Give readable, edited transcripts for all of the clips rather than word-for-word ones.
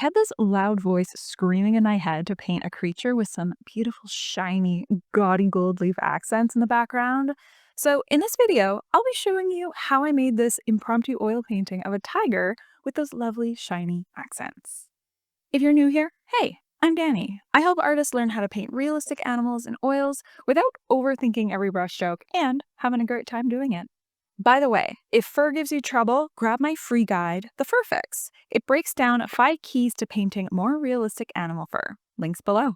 had this loud voice screaming in my head to paint a creature with some beautiful, shiny, gaudy gold leaf accents in the background. So, in this video, I'll be showing you how I made this impromptu oil painting of a tiger with those lovely, shiny accents. If you're new here, hey, I'm Danny. I help artists learn how to paint realistic animals in oils without overthinking every brushstroke and having a great time doing it. By the way, if fur gives you trouble, grab my free guide, The Fur Fix. It breaks down 5 keys to painting more realistic animal fur. Links below.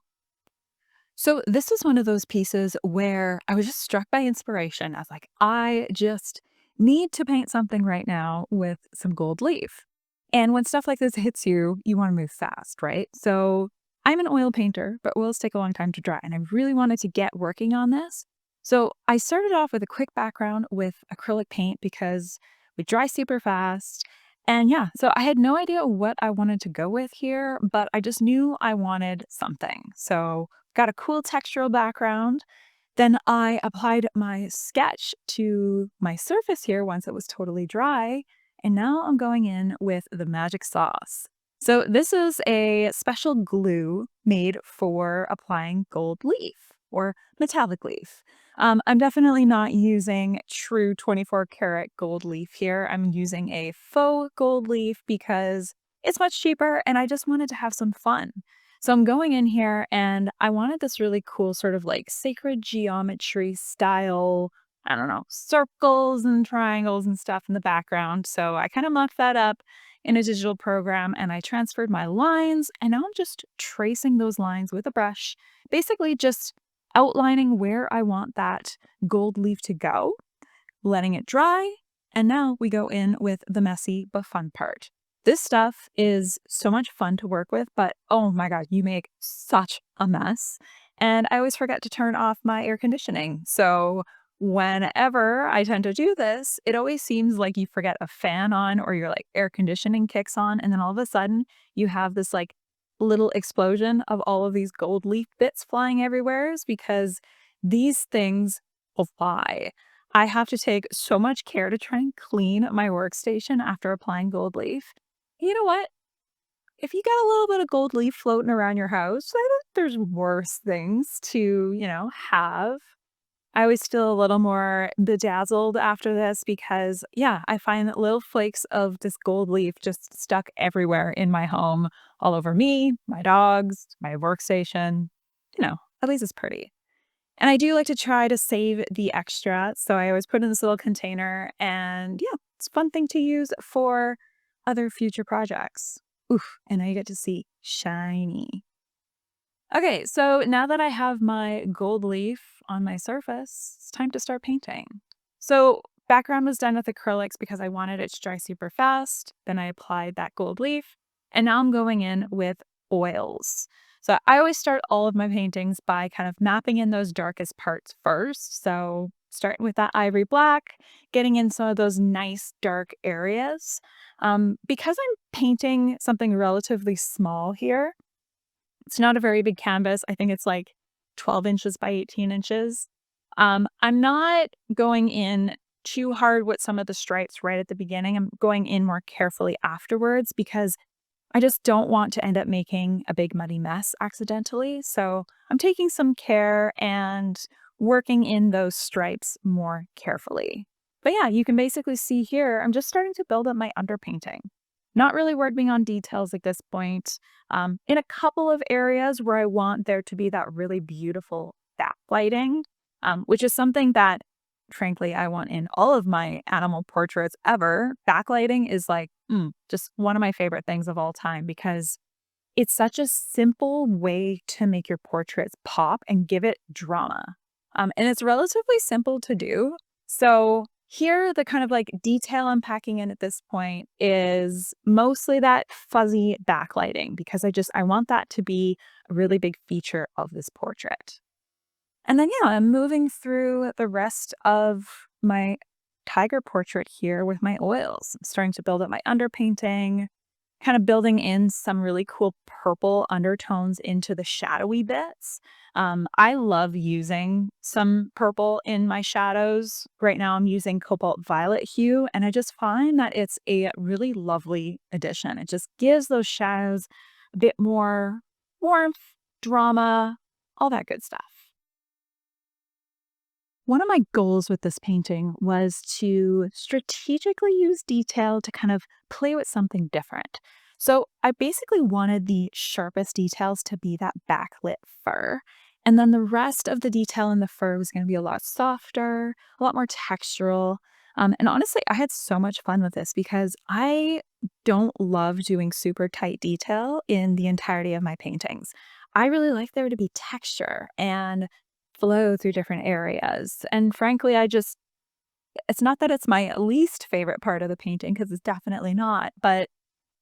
So, this is one of those pieces where I was just struck by inspiration. I was like, I just need to paint something right now with some gold leaf. And when stuff like this hits you, you want to move fast, right? So, I'm an oil painter, but oils take a long time to dry, and I really wanted to get working on this. So, I started off with a quick background with acrylic paint because we dry super fast. And yeah, so I had no idea what I wanted to go with here, but I just knew I wanted something. So, got a cool textural background. Then I applied my sketch to my surface here once it was totally dry. And now I'm going in with the magic sauce. So this is a special glue made for applying gold leaf or metallic leaf. I'm definitely not using true 24 karat gold leaf here. I'm using a faux gold leaf because it's much cheaper and I just wanted to have some fun. So I'm going in here and I wanted this really cool sort of like sacred geometry style, I don't know, circles and triangles and stuff in the background. So I kind of mucked that up in a digital program and I transferred my lines and now I'm just tracing those lines with a brush, basically just outlining where I want that gold leaf to go, letting it dry, and now we go in with the messy but fun part. This stuff is so much fun to work with, but oh my God, you make such a mess. And I always forget to turn off my air conditioning. So whenever I tend to do this, it always seems like you forget a fan on or your like air conditioning kicks on. And then all of a sudden you have this like little explosion of all of these gold leaf bits flying everywhere because these things fly. I have to take so much care to try and clean my workstation after applying gold leaf. You know what? If you got a little bit of gold leaf floating around your house, I think there's worse things to, have. I always feel a little more bedazzled after this because, yeah, I find that little flakes of this gold leaf just stuck everywhere in my home, all over me, my dogs, my workstation. At least it's pretty. And I do like to try to save the extra. So I always put in this little container and yeah, it's a fun thing to use for other future projects. Oof, and now you get to see shiny. Okay, so now that I have my gold leaf on my surface, it's time to start painting. So background was done with acrylics because I wanted it to dry super fast. Then I applied that gold leaf and now I'm going in with oils. So I always start all of my paintings by kind of mapping in those darkest parts first. So starting with that ivory black, getting in some of those nice dark areas. Because I'm painting something relatively small here, it's not a very big canvas. I think it's like 12 inches by 18 inches. I'm not going in too hard with some of the stripes right at the beginning. I'm going in more carefully afterwards because I just don't want to end up making a big muddy mess accidentally. So I'm taking some care and working in those stripes more carefully. But yeah, you can basically see here, I'm just starting to build up my underpainting. Not really working on details at this point. In a couple of areas where I want there to be that really beautiful backlighting, which is something that, frankly, I want in all of my animal portraits ever. Backlighting is like just one of my favorite things of all time because it's such a simple way to make your portraits pop and give it drama. And it's relatively simple to do. So here, the kind of like detail I'm packing in at this point is mostly that fuzzy backlighting because I want that to be a really big feature of this portrait. And then, yeah, I'm moving through the rest of my tiger portrait here with my oils. I'm starting to build up my underpainting, kind of building in some really cool purple undertones into the shadowy bits. I love using some purple in my shadows. Right now I'm using cobalt violet hue, and I just find that it's a really lovely addition. It just gives those shadows a bit more warmth, drama, all that good stuff. One of my goals with this painting was to strategically use detail to kind of play with something different. So I basically wanted the sharpest details to be that backlit fur. And then the rest of the detail in the fur was going to be a lot softer, a lot more textural. And honestly, I had so much fun with this because I don't love doing super tight detail in the entirety of my paintings. I really like there to be texture and flow through different areas. And frankly, it's not that it's my least favorite part of the painting because it's definitely not, but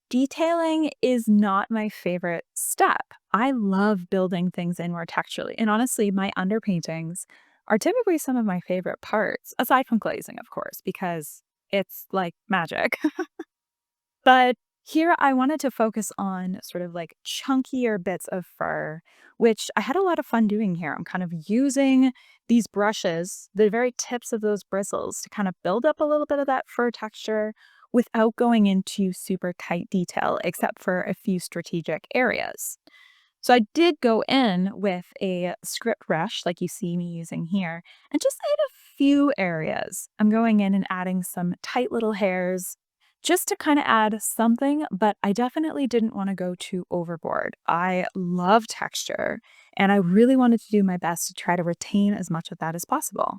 detailing is not my favorite step. I love building things in more texturally. And honestly, my underpaintings are typically some of my favorite parts, aside from glazing, of course, because it's like magic. But here I wanted to focus on sort of like chunkier bits of fur, which I had a lot of fun doing here. I'm kind of using these brushes, the very tips of those bristles, to kind of build up a little bit of that fur texture without going into super tight detail, except for a few strategic areas. So I did go in with a script brush like you see me using here and just add a few areas. I'm going in and adding some tight little hairs just to kind of add something, but I definitely didn't want to go too overboard. I love texture and I really wanted to do my best to try to retain as much of that as possible.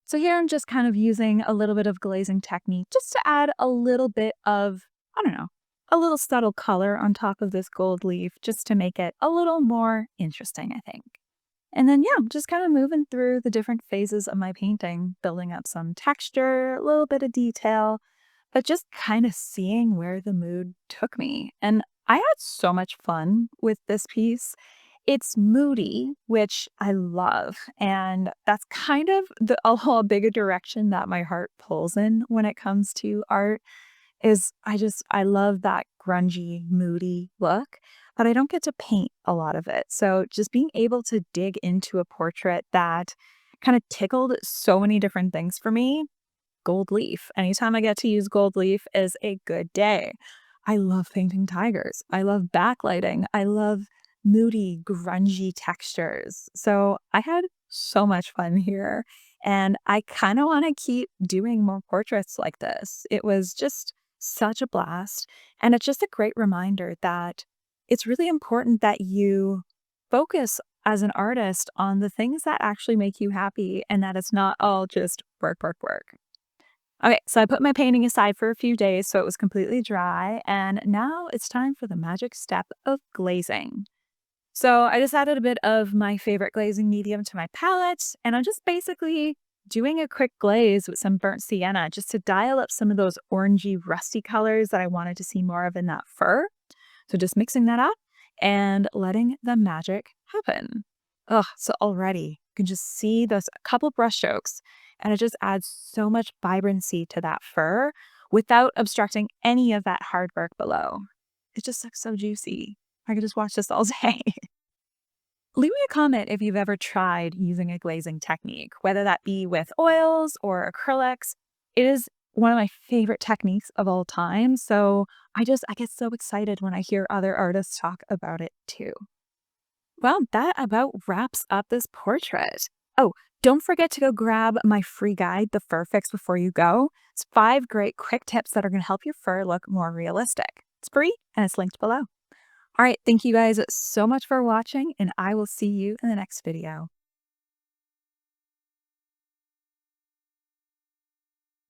So here I'm just kind of using a little bit of glazing technique just to add a little bit of, I don't know, a little subtle color on top of this gold leaf just to make it a little more interesting, I think. And then, yeah, I'm just kind of moving through the different phases of my painting, building up some texture, a little bit of detail, but just kind of seeing where the mood took me. And I had so much fun with this piece. It's moody, which I love, and that's kind of the a whole bigger direction that my heart pulls in when it comes to art is I love that grungy, moody look, but I don't get to paint a lot of it. So just being able to dig into a portrait that kind of tickled so many different things for me, gold leaf. Anytime I get to use gold leaf is a good day. I love painting tigers. I love backlighting. I love moody, grungy textures. So I had so much fun here. And I kind of want to keep doing more portraits like this. It was just such a blast. And it's just a great reminder that it's really important that you focus as an artist on the things that actually make you happy and that it's not all just work, work, work. Okay, so I put my painting aside for a few days so it was completely dry, and now it's time for the magic step of glazing. So I just added a bit of my favorite glazing medium to my palette, and I'm just basically doing a quick glaze with some burnt sienna just to dial up some of those orangey, rusty colors that I wanted to see more of in that fur. So just mixing that up and letting the magic happen. Ugh, so already you can just see those couple brush strokes and it just adds so much vibrancy to that fur without obstructing any of that hard work below. It just looks so juicy. I could just watch this all day. Leave me a comment if you've ever tried using a glazing technique, whether that be with oils or acrylics. It is one of my favorite techniques of all time. So I get so excited when I hear other artists talk about it too. Well, that about wraps up this portrait. Oh, don't forget to go grab my free guide, The Fur Fix, before you go. It's 5 great quick tips that are going to help your fur look more realistic. It's free and it's linked below. All right, thank you guys so much for watching, and I will see you in the next video.